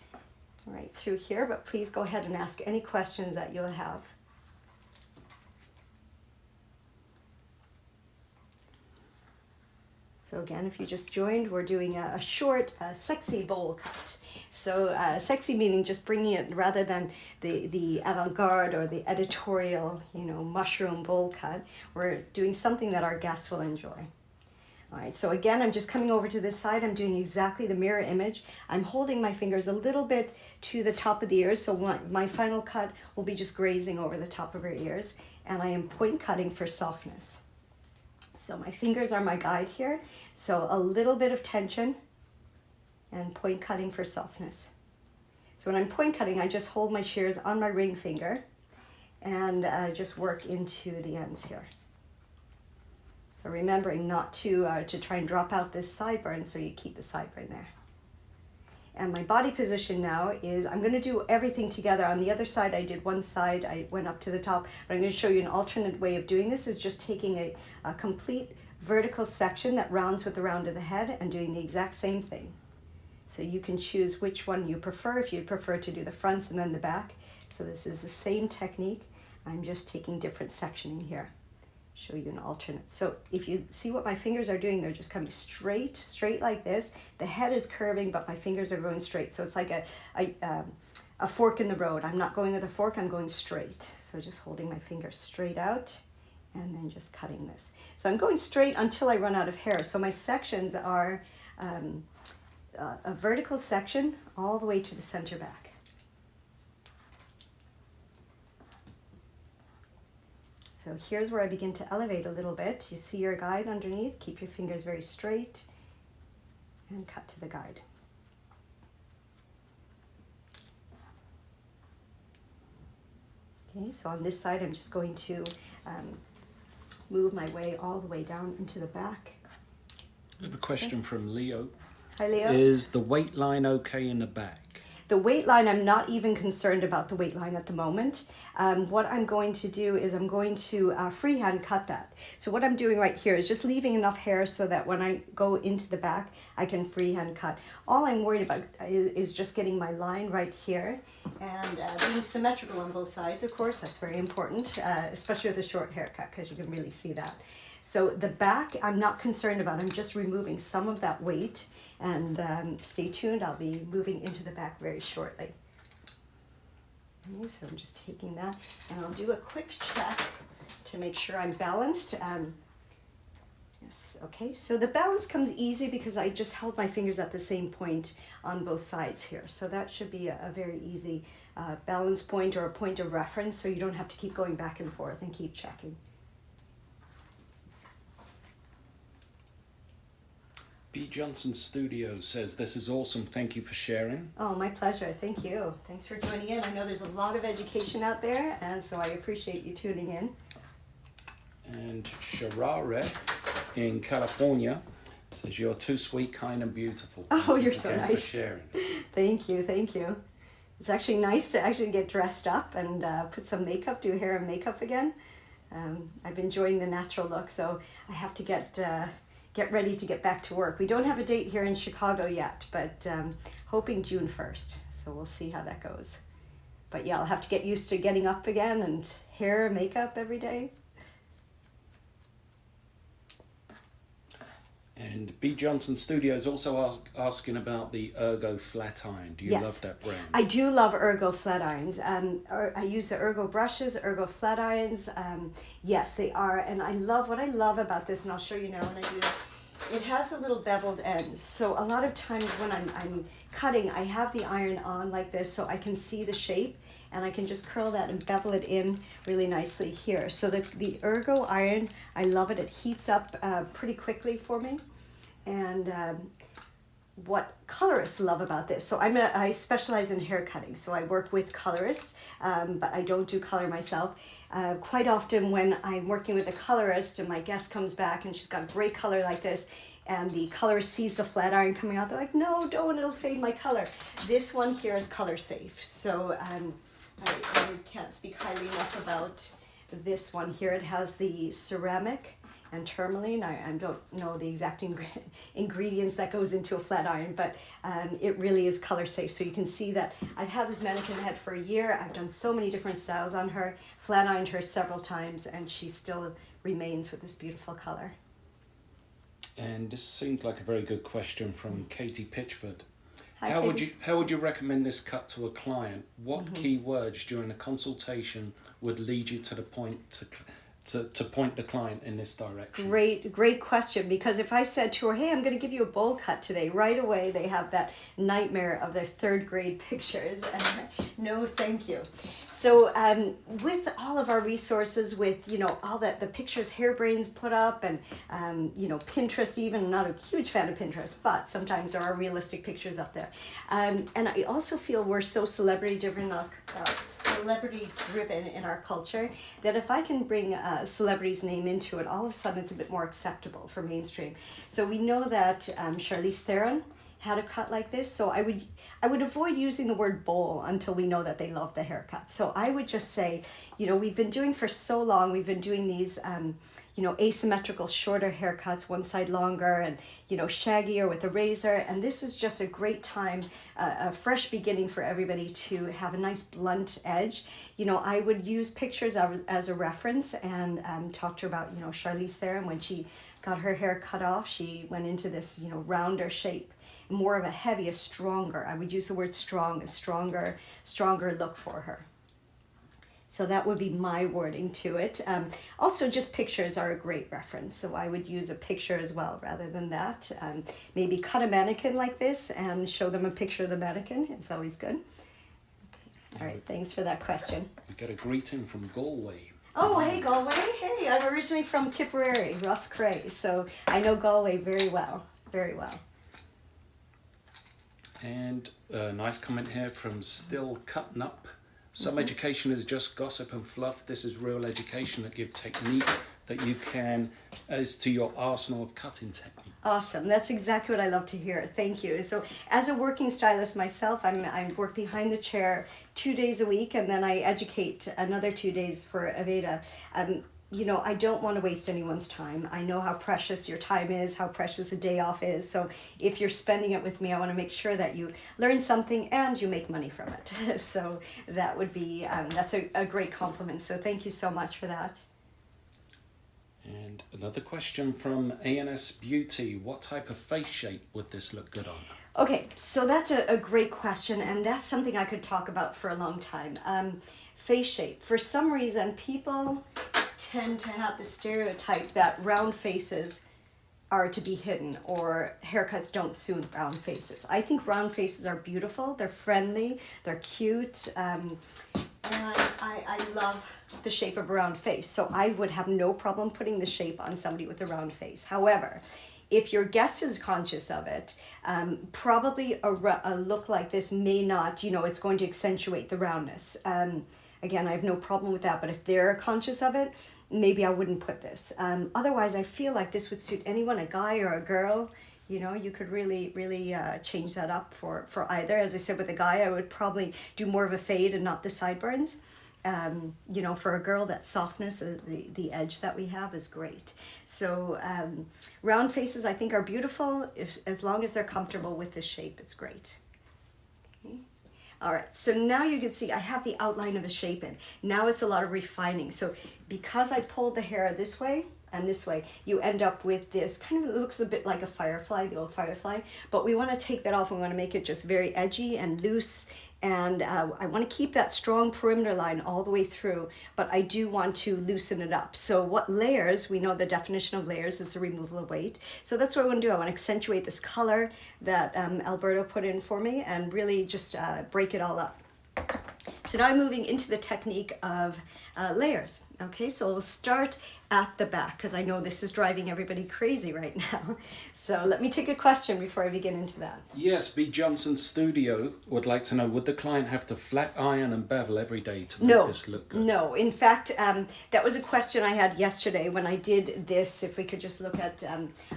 right through here, but please go ahead and ask any questions that you'll have. So again, if you just joined, we're doing a short, sexy bowl cut. So sexy meaning just bringing it, rather than the avant-garde or the editorial, mushroom bowl cut, we're doing something that our guests will enjoy. All right, so again, I'm just coming over to this side. I'm doing exactly the mirror image. I'm holding my fingers a little bit to the top of the ears, so my final cut will be just grazing over the top of her ears, and I am point cutting for softness. So my fingers are my guide here, so a little bit of tension and point cutting for softness. So when I'm point cutting, I just hold my shears on my ring finger and just work into the ends here. So remembering not to try and drop out this sideburn, so you keep the sideburn there. And my body position now is, I'm going to do everything together. On the other side, I did one side, I went up to the top, but I'm going to show you an alternate way of doing this, is just taking a complete vertical section that rounds with the round of the head and doing the exact same thing. So you can choose which one you prefer, if you prefer to do the fronts and then the back. So this is the same technique. I'm just taking different sectioning here. Show you an alternate. So if you see what my fingers are doing, they're just coming straight like this. The head is curving, but my fingers are going straight. So it's like a fork in the road. I'm not going with a fork, I'm going straight. So just holding my finger straight out and then just cutting this. So I'm going straight until I run out of hair. So my sections are a vertical section all the way to the center back. So here's where I begin to elevate a little bit. You see your guide underneath. Keep your fingers very straight and cut to the guide. Okay, so on this side, I'm just going to move my way all the way down into the back. I have a question from Leo. Hi, Leo. Is the weight line okay in the back? The weight line, I'm not even concerned about the weight line at the moment. What I'm going to do is I'm going to freehand cut that. So what I'm doing right here is just leaving enough hair so that when I go into the back, I can freehand cut. All I'm worried about is just getting my line right here and being symmetrical on both sides, of course. That's very important, especially with a short haircut because you can really see that. So the back, I'm not concerned about. I'm just removing some of that weight. And stay tuned, I'll be moving into the back very shortly. Okay, so I'm just taking that and I'll do a quick check to make sure I'm balanced. Yes, okay, so the balance comes easy because I just held my fingers at the same point on both sides here. So that should be a very easy balance point or a point of reference so you don't have to keep going back and forth and keep checking. B. Johnson Studio says, this is awesome, thank you for sharing. Oh, my pleasure, thank you. Thanks for joining in. I know there's a lot of education out there, and so I appreciate you tuning in. And Sharare in California says, you're too sweet, kind and beautiful. Oh, you're so Thank you nice. for sharing. Thank you, thank you. It's actually nice to actually get dressed up and put some makeup, do hair and makeup again. I've been enjoying the natural look, so I have to get ready to get back to work. We don't have a date here in Chicago yet, but hoping June 1st. So we'll see how that goes. But yeah, I'll have to get used to getting up again and hair, makeup every day. And B. Johnson Studios also asking about the Ergo flat iron. Do you Yes. love that brand? I do love Ergo flat irons. I use the Ergo brushes, Ergo flat irons. Yes, they are. And what I love about this, and I'll show you now when I do that, it has a little beveled end. So a lot of times when I'm cutting, I have the iron on like this so I can see the shape and I can just curl that and bevel it in really nicely here. So the Ergo iron, I love it. It heats up pretty quickly for me. And what colorists love about this, so I specialize in hair cutting, so I work with colorists, but I don't do color myself. Quite often when I'm working with a colorist and my guest comes back and she's got great color like this, and the colorist sees the flat iron coming out, they're like, no, don't, it'll fade my color. This one here is color safe, so I can't speak highly enough about this one here. It has the ceramic and tourmaline. I don't know the exact ingredients that goes into a flat iron, but it really is color safe. So you can see that I've had this mannequin head for a year. I've done so many different styles on her, flat ironed her several times, and she still remains with this beautiful color. And this seems like a very good question from Katie Pitchford. Hi, How Katie. would you recommend this cut to a client? What key words during a consultation would lead you to the point to point the client in this direction? Great question, because if I said to her, hey, I'm going to give you a bowl cut today, right away they have that nightmare of their third grade pictures. And no, thank you. So with all of our resources, with, all that the pictures Hairbrain's put up and, Pinterest even, I'm not a huge fan of Pinterest, but sometimes there are realistic pictures up there. And I also feel we're so celebrity driven in our culture that if I can bring a celebrity's name into it, all of a sudden it's a bit more acceptable for mainstream. So we know that Charlize Theron had a cut like this, so I would avoid using the word bowl until we know that they love the haircut. So I would just say, we've been doing for so long, we've been doing these asymmetrical shorter haircuts, one side longer and shaggier with a razor, and this is just a great time, a fresh beginning for everybody to have a nice blunt edge. I would use pictures as a reference and talk to her about Charlize Theron. When she got her hair cut off, she went into this rounder shape, more of a heavy, a stronger, I would use the word strong, a stronger look for her. So that would be my wording to it. Also, just pictures are a great reference. So I would use a picture as well rather than that. Maybe cut a mannequin like this and show them a picture of the mannequin. It's always good. Okay. All right, thanks for that question. We got a greeting from Galway. Oh, hey, Galway. Hey, I'm originally from Tipperary, Ross Cray. So I know Galway very well, very well. And a nice comment here from Still Cutting Up. Some education is just gossip and fluff. This is real education that give technique that you can as to your arsenal of cutting technique. Awesome. That's exactly what I love to hear. Thank you. So as a working stylist myself, I work behind the chair 2 days a week, and then I educate another 2 days for Aveda. You know, I don't want to waste anyone's time. I know how precious your time is, how precious a day off is. So if you're spending it with me, I want to make sure that you learn something and you make money from it. So that would be, that's a great compliment. So thank you so much for that. And another question from ANS Beauty. What type of face shape would this look good on? Okay, so that's a great question, and that's something I could talk about for a long time. Face shape. For some reason, people tend to have the stereotype that round faces are to be hidden, or haircuts don't suit round faces. I think round faces are beautiful. They're friendly. They're cute. And I love the shape of a round face. So I would have no problem putting the shape on somebody with a round face. However, if your guest is conscious of it, probably a look like this may not, you know, it's going to accentuate the roundness. Again, I have no problem with that, but if they're conscious of it, maybe I wouldn't put this. Otherwise, I feel like this would suit anyone, a guy or a girl. You know, you could really change that up for either. As I said, with a guy, I would probably do more of a fade and not the sideburns. You know, for a girl, that softness, the edge that we have is great. So round faces, I think, are beautiful as long as they're comfortable with the shape. It's great. Okay. All right, so now you can see I have the outline of the shape in. Now it's a lot of refining. So because I pulled the hair this way and this way, you end up with this kind of, it looks a bit like a firefly, the old firefly, but we want to take that off. We want to make it just very edgy and loose. And I want to keep that strong perimeter line all the way through, but I do want to loosen it up. So what layers, we know the definition of layers is the removal of weight. So that's what I want to do. I want to accentuate this color that Alberto put in for me and really just break it all up. So now I'm moving into the technique of layers. Okay, so we'll start at the back because I know this is driving everybody crazy right now. So let me take a question before I begin into that. Yes, B. Johnson Studio would like to know, would the client have to flat iron and bevel every day to make this look good? No, in fact, that was a question I had yesterday when I did this. If we could just look at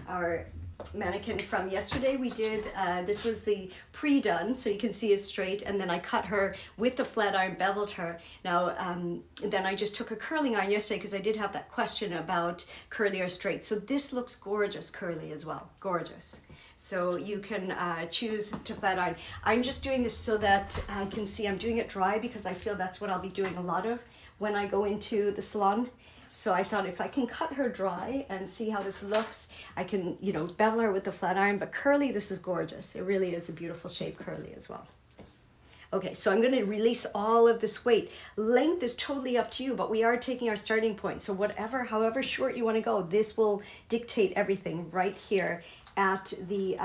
our mannequin from yesterday, we did, this was the pre-done, so you can see it's straight, and then I cut her with the flat iron, beveled her. Now, then I just took a curling iron yesterday because I did have that question about curly or straight. So this looks gorgeous curly as well, gorgeous. So you can choose to flat iron. I'm just doing this so that I can see I'm doing it dry because I feel that's what I'll be doing a lot of when I go into the salon. So I thought if I can cut her dry and see how this looks, I can, you know, bevel her with the flat iron. But curly, this is gorgeous. It really is a beautiful shape, curly as well. Okay, so I'm going to release all of this weight. Length is totally up to you, but we are taking our starting point. So however short you want to go, this will dictate everything right here at the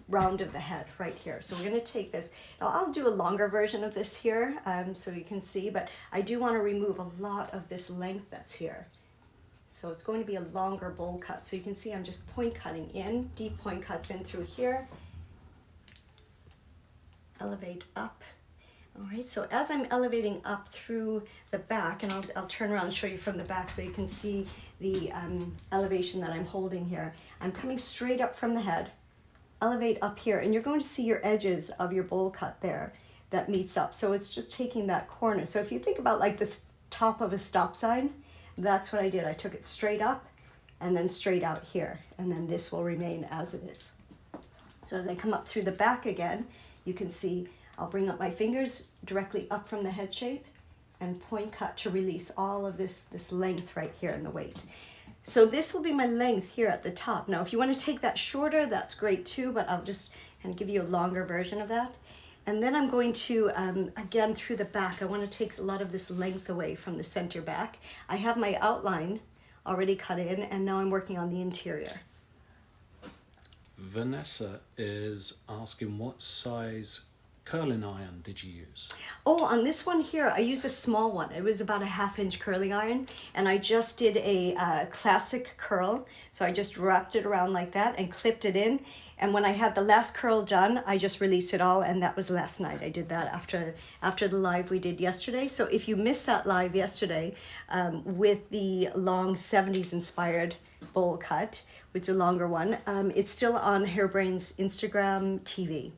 round of the head right here. So we're going to take this. Now I'll do a longer version of this here so you can see, but I do want to remove a lot of this length that's here. So it's going to be a longer bowl cut. So you can see I'm just point cutting in, deep point cuts in through here. Elevate up. All right, so as I'm elevating up through the back, and I'll turn around and show you from the back so you can see the elevation that I'm holding here. I'm coming straight up from the head, elevate up here, and you're going to see your edges of your bowl cut there that meets up. So it's just taking that corner. So if you think about like this top of a stop sign, that's what I did. I took it straight up and then straight out here, and then this will remain as it is. So as I come up through the back again, you can see I'll bring up my fingers directly up from the head shape and point cut to release all of this length right here in the weight. So this will be my length here at the top. Now, if you want to take that shorter, that's great too, but I'll just kind of give you a longer version of that. And then I'm going to, again, through the back, I want to take a lot of this length away from the center back. I have my outline already cut in, and now I'm working on the interior. Vanessa is asking what size curling iron did you use? Oh, on this one here, I used a small one. It was about a 1/2 inch curling iron, and I just did a classic curl. So I just wrapped it around like that and clipped it in. And when I had the last curl done, I just released it all, and that was last night. I did that after the live we did yesterday. So if you missed that live yesterday, with the long 70s inspired bowl cut, which is a longer one, it's still on Hairbrain's Instagram TV.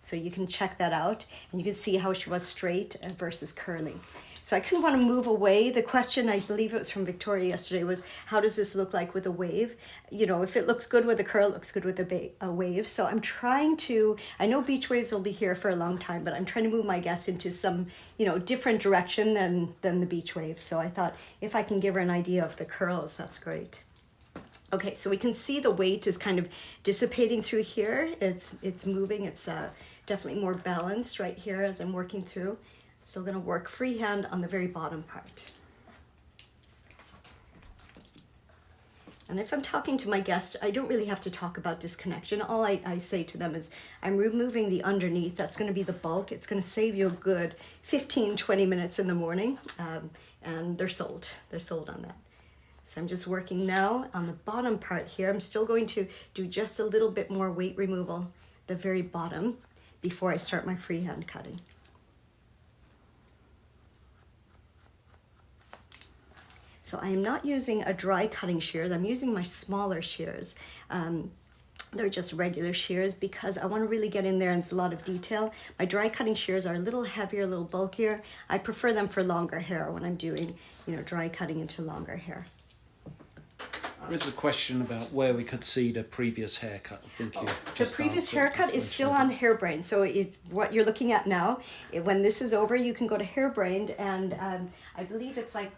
So you can check that out, and you can see how she was straight versus curly. So I couldn't want to move away. The question, I believe it was from Victoria yesterday, was how does this look like with a wave? You know, if it looks good with a curl, it looks good with a wave. So I'm trying to, I know beach waves will be here for a long time, but I'm trying to move my guest into some, you know, different direction than the beach waves. So I thought if I can give her an idea of the curls, that's great. Okay, so we can see the weight is kind of dissipating through here. It's moving, it's definitely more balanced right here as I'm working through. Still gonna work freehand on the very bottom part. And if I'm talking to my guest, I don't really have to talk about disconnection. All I say to them is, I'm removing the underneath. That's gonna be the bulk. It's gonna save you a good 15, 20 minutes in the morning. And they're sold. They're sold on that. So I'm just working now on the bottom part here. I'm still going to do just a little bit more weight removal, the very bottom, before I start my freehand cutting. So I am not using a dry cutting shears. I'm using my smaller shears. They're just regular shears because I want to really get in there and it's a lot of detail. My dry cutting shears are a little heavier, a little bulkier. I prefer them for longer hair when I'm doing, you know, dry cutting into longer hair. There's a question about where we could see the previous haircut. I think you The previous haircut is still on Hairbrain. So what you're looking at now, when this is over, you can go to Hairbrain, and I believe it's like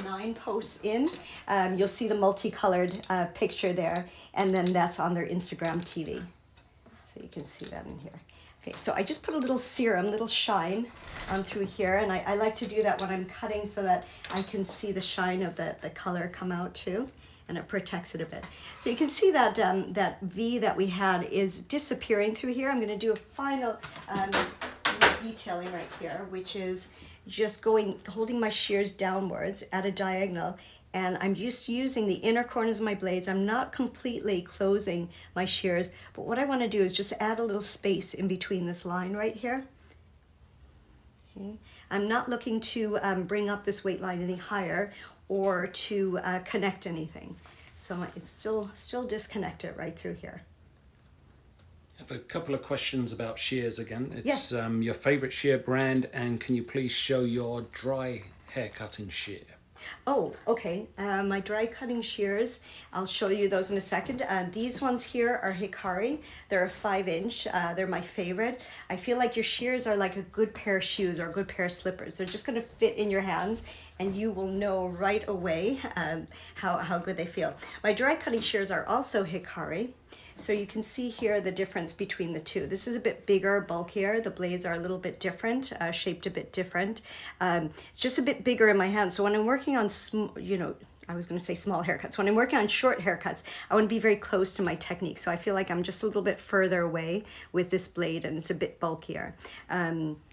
9 posts in. You'll see the multicolored picture there, and then that's on their Instagram TV. So you can see that in here. Okay, so I just put a little serum, little shine on through here, and I like to do that when I'm cutting so that I can see the shine of the color come out too, and it protects it a bit. So you can see that that V that we had is disappearing through here. I'm going to do a final detailing right here, which is just holding my shears downwards at a diagonal, and I'm just using the inner corners of my blades. I'm not completely closing my shears, but what I want to do is just add a little space in between this line right here. Okay. I'm not looking to bring up this weight line any higher or to connect anything. So it's still disconnected right through here. I have a couple of questions about shears again. It's Yes. Your favourite shear brand, and can you please show your dry hair cutting shear? Oh, okay. My dry cutting shears, I'll show you those in a second. These ones here are Hikari. They're a 5-inch. They're my favorite. I feel like your shears are like a good pair of shoes or a good pair of slippers. They're just going to fit in your hands, and you will know right away how good they feel. My dry cutting shears are also Hikari. So you can see here the difference between the two. This is a bit bigger, bulkier. The blades are a little bit different, shaped a bit different. It's just a bit bigger in my hand. So when I'm working on, I was going to say small haircuts. When I'm working on short haircuts, I want to be very close to my technique. So I feel like I'm just a little bit further away with this blade, and it's a bit bulkier.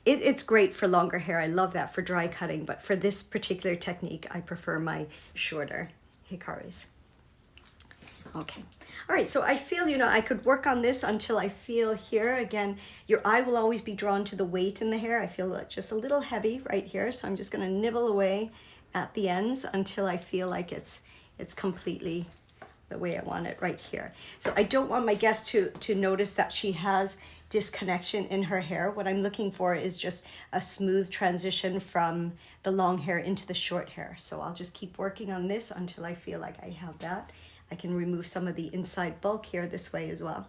It's great for longer hair. I love that for dry cutting. But for this particular technique, I prefer my shorter Hikaris. Okay. All right, so I feel, I could work on this until I feel here. Again, your eye will always be drawn to the weight in the hair. I feel just a little heavy right here, so I'm just going to nibble away at the ends until I feel like it's completely the way I want it right here. So I don't want my guest to notice that she has disconnection in her hair. What I'm looking for is just a smooth transition from the long hair into the short hair. So I'll just keep working on this until I feel like I have that. I can remove some of the inside bulk here this way as well.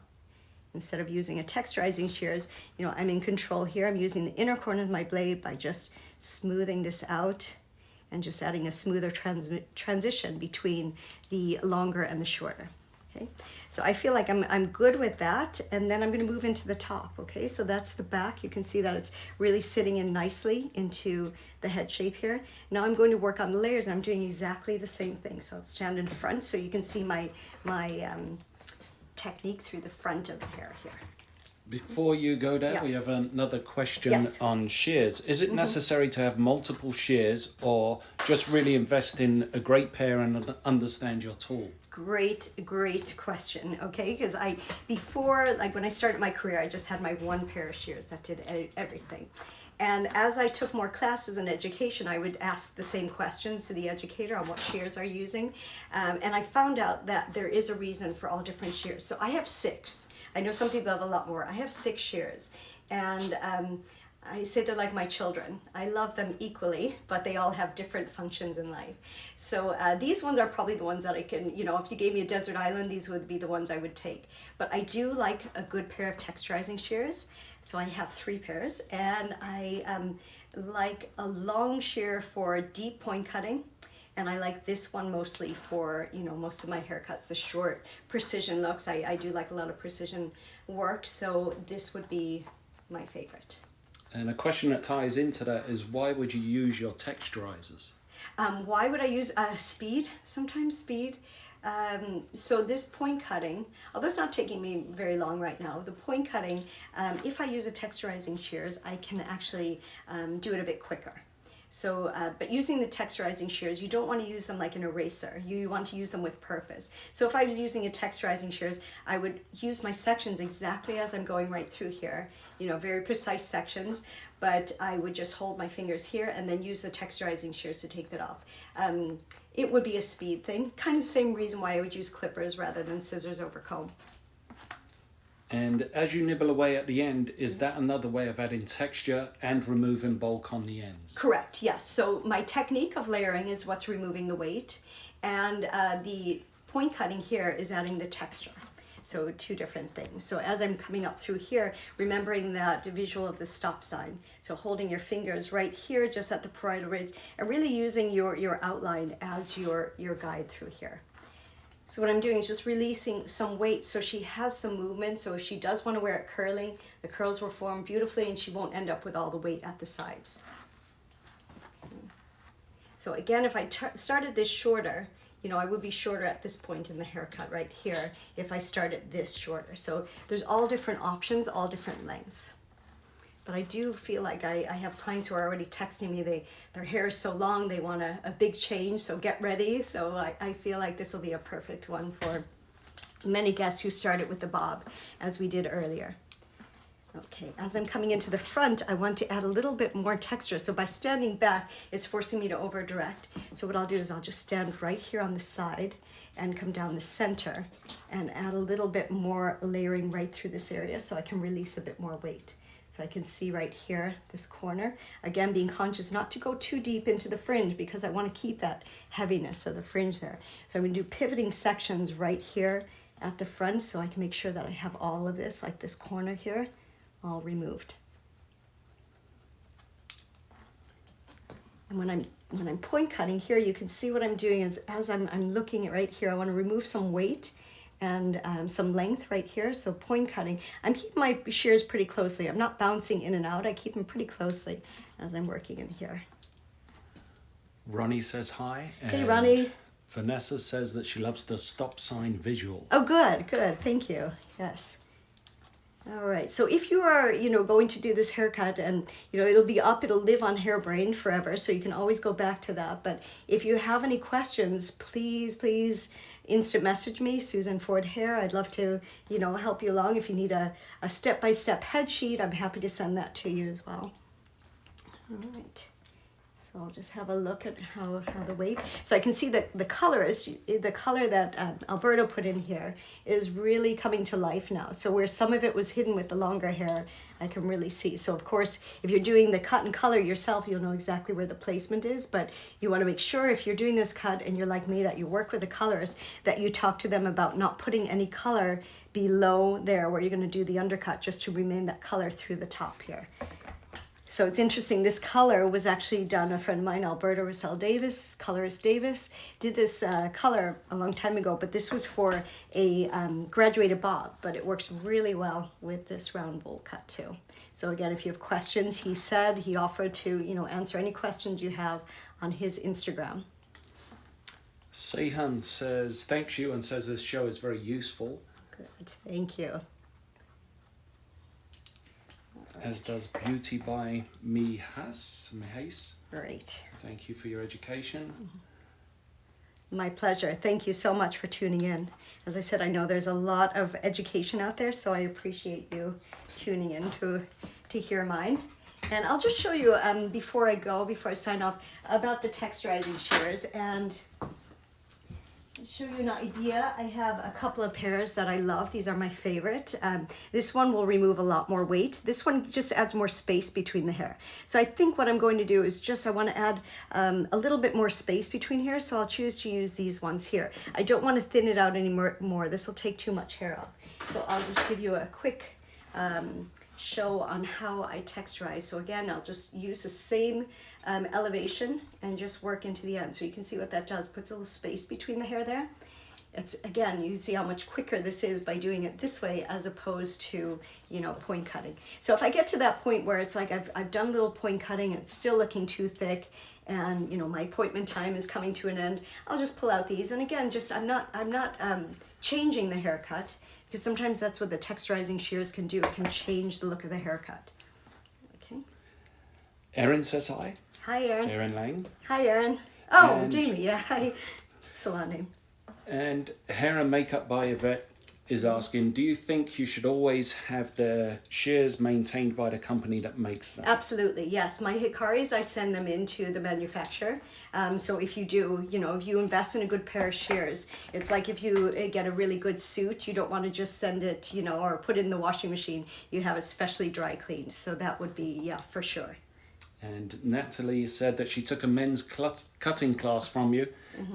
Instead of using a texturizing shears, I'm in control here. I'm using the inner corner of my blade by just smoothing this out and just adding a smoother transition between the longer and the shorter. Okay, so I feel like I'm good with that, and then I'm going to move into the top. Okay, so that's the back. You can see that it's really sitting in nicely into the head shape here. Now I'm going to work on the layers, and I'm doing exactly the same thing. So I'll stand in front so you can see my technique through the front of the hair here. Before you go there, Yeah. we have another question Yes. on shears. Is it necessary to have multiple shears, or just really invest in a great pair and understand your tool? Great question. Okay, because before, like when I started my career, I just had my one pair of shears that did everything. And as I took more classes in education, I would ask the same questions to the educator on what shears are using. And I found out that there is a reason for all different shears. So I have 6. I know some people have a lot more. I have 6 shears. And I say they're like my children. I love them equally, but they all have different functions in life. So these ones are probably the ones that I can, if you gave me a desert island, these would be the ones I would take. But I do like a good pair of texturizing shears. So I have 3 pairs, and I like a long shear for deep point cutting. And I like this one mostly for, most of my haircuts, the short precision looks. I do like a lot of precision work, so this would be my favorite. And a question that ties into that is, why would you use your texturizers? Why would I use speed? Sometimes speed. So this point cutting, although it's not taking me very long right now, the point cutting, if I use a texturizing shears, I can actually do it a bit quicker. So, but using the texturizing shears, you don't want to use them like an eraser. You want to use them with purpose. So if I was using a texturizing shears, I would use my sections exactly as I'm going right through here, very precise sections, but I would just hold my fingers here and then use the texturizing shears to take that off. It would be a speed thing, kind of same reason why I would use clippers rather than scissors over comb. And as you nibble away at the end, is that another way of adding texture and removing bulk on the ends? Correct, yes. So my technique of layering is what's removing the weight, and the point cutting here is adding the texture. So 2 different things. So as I'm coming up through here, remembering that visual of the stop sign. So holding your fingers right here, just at the parietal ridge, and really using your outline as your guide through here. So what I'm doing is just releasing some weight so she has some movement. So if she does want to wear it curling, the curls will form beautifully and she won't end up with all the weight at the sides. So again, if I started this shorter, I would be shorter at this point in the haircut right here if I started this shorter. So there's all different options, all different lengths. But I do feel like I have clients who are already texting me, their hair is so long, they want a big change, so get ready. So I feel like this will be a perfect one for many guests who started with the bob, as we did earlier. Okay, as I'm coming into the front, I want to add a little bit more texture. So by standing back, it's forcing me to over direct. So what I'll do is I'll just stand right here on the side and come down the center and add a little bit more layering right through this area so I can release a bit more weight. So I can see right here, this corner, again, being conscious not to go too deep into the fringe because I want to keep that heaviness of the fringe there. So I'm going to do pivoting sections right here at the front so I can make sure that I have all of this, like this corner here, all removed. And when I'm point cutting here, you can see what I'm doing is as I'm looking at right here, I want to remove some weight and some length right here. So point cutting, I'm keeping my shears pretty closely. I'm not bouncing in and out. I keep them pretty closely as I'm working in here. Ronnie says hi. Hey, and Ronnie. Vanessa says that she loves the stop sign visual. Oh, good. Thank you. Yes. All right. So if you are, going to do this haircut and, it'll live on Hairbrain forever. So you can always go back to that. But if you have any questions, please instant message me, Susan Ford Hair. I'd love to, help you along. If you need a step-by-step head sheet, I'm happy to send that to you as well. All right. So I'll just have a look at how the weight. So I can see that the color that Alberto put in here is really coming to life now. So where some of it was hidden with the longer hair, I can really see. So of course, if you're doing the cut and color yourself, you'll know exactly where the placement is, but you want to make sure if you're doing this cut and you're like me, that you work with the colors, that you talk to them about not putting any color below there where you're going to do the undercut, just to remain that color through the top here. So it's interesting, this color was actually done, a friend of mine, Alberta Russell Davis, colorist Davis, did this color a long time ago, but this was for a graduated bob, but it works really well with this round bowl cut too. So again, if you have questions, he offered to, answer any questions you have on his Instagram. Seihan says, thanks you, and says this show is very useful. Good, thank you. as does Beauty by Mihas. Great. Thank you for your education. My pleasure. Thank you so much for tuning in. As I said, I know there's a lot of education out there, so I appreciate you tuning in to hear mine. And I'll just show you, before I sign off, about the texturizing shears. And show you an idea. I have a couple of pairs that I love. These are my favorite. This one will remove a lot more weight. This one just adds more space between the hair. So I think what I'm going to do is I want to add a little bit more space between here. So I'll choose to use these ones here. I don't want to thin it out anymore. This will take too much hair off. So I'll just give you a quick show on how I texturize. So again, I'll just use the same elevation and just work into the end. So you can see what that does, puts a little space between the hair there. It's, again, you see how much quicker this is by doing it this way as opposed to, you know, point cutting. So if I get to that point where it's like I've done a little point cutting and it's still looking too thick and, you know, my appointment time is coming to an end, I'll just pull out these. And again, I'm not changing the haircut, because sometimes that's what the texturizing shears can do. It can change the look of the haircut. Okay. Erin says hi. Hi, Erin. Erin Lang. Hi, Erin. Oh, And- Jamie. Yeah. Hi. Salon name. And Hair and Makeup by Yvette is asking, do you think you should always have the shears maintained by the company that makes them? Absolutely, yes. My hikaris, I send them into the manufacturer. So if you do, you know, if you invest in a good pair of shears, it's like if you get a really good suit, you don't want to just send it, you know, or put it in the washing machine. You have it specially dry cleaned. So that would be, yeah, for sure. And Natalie said that she took a men's cutting class from you,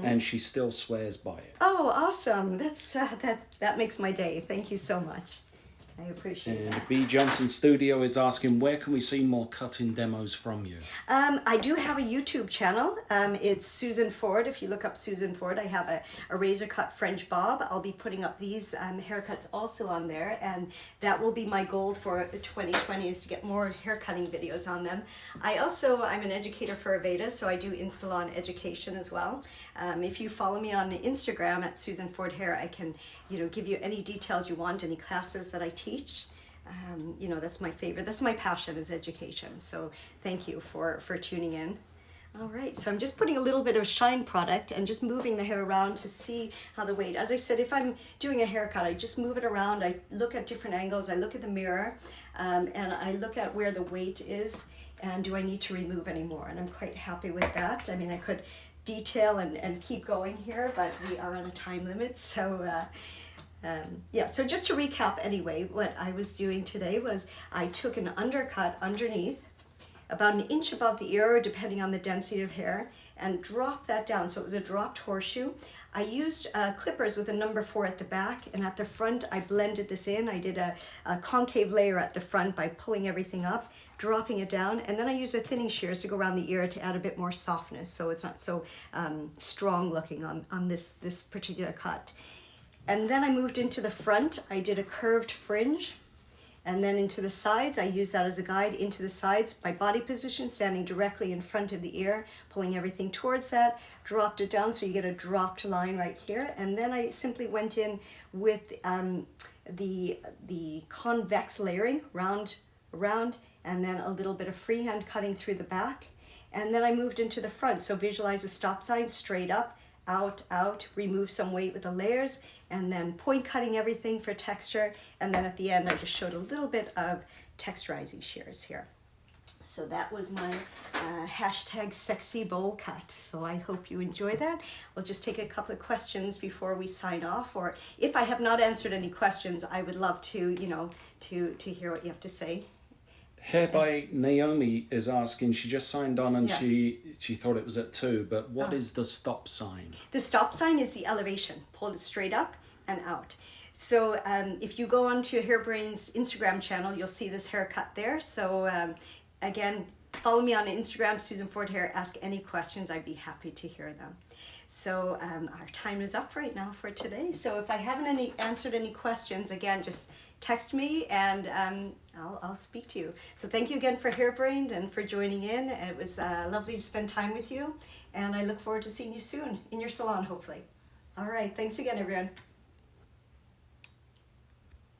and she still swears by it. Oh, awesome. That's that makes my day. Thank you so much. I appreciate And that. B Johnson Studio is asking, where can we see more cutting demos from you? I do have a YouTube channel. It's Susan Ford. If you look up Susan Ford, I have a razor cut French bob. I'll be putting up these haircuts also on there, and that will be my goal for 2020 is to get more hair cutting videos on them. I'm an educator for Aveda, so I do in-salon education as well. If you follow me on Instagram at Susan Ford Hair, I can, you know, give you any details you want, any classes that I teach. You know, that's my favorite. That's my passion, is education. So thank you for tuning in. All right, so I'm just putting a little bit of shine product and just moving the hair around to see how the weight. As I said, if I'm doing a haircut, I just move it around. I look at different angles. I look at the mirror, and I look at where the weight is and do I need to remove any more. And I'm quite happy with that. I mean, I could detail and keep going here, but we are on a time limit. So yeah, so just to recap anyway, what I was doing today was I took an undercut underneath, about an inch above the ear, depending on the density of hair, and dropped that down. So it was a dropped horseshoe. I used clippers with a number 4 at the back, and at the front I blended this in. I did a concave layer at the front by pulling everything up, dropping it down, and then I used a thinning shears to go around the ear to add a bit more softness, so it's not so strong looking on this particular cut. And then I moved into the front. I did a curved fringe, and then into the sides. I used that as a guide into the sides. My body position, standing directly in front of the ear, pulling everything towards that, dropped it down so you get a dropped line right here. And then I simply went in with the convex layering, round, and then a little bit of freehand cutting through the back. And then I moved into the front. So visualize a stop sign, straight up, out, remove some weight with the layers, and then point cutting everything for texture. And then at the end, I just showed a little bit of texturizing shears here. So that was my hashtag sexy bowl cut. So I hope you enjoy that. We'll just take a couple of questions before we sign off, or if I have not answered any questions, I would love to, you know, to hear what you have to say. Hair by Naomi is asking, she just signed on and Yeah. she thought it was at 2, but what is the stop sign? The stop sign is the elevation. Pull it straight up and out. So if you go onto Hairbrain's Instagram channel, you'll see this haircut there. So again, follow me on Instagram, Susan Ford Hair. Ask any questions. I'd be happy to hear them. So our time is up right now for today. So if I haven't answered any questions, again, just text me and I'll speak to you. So thank you again for Hairbrained and for joining in. It was lovely to spend time with you, and I look forward to seeing you soon in your salon, hopefully. All right, thanks again, everyone.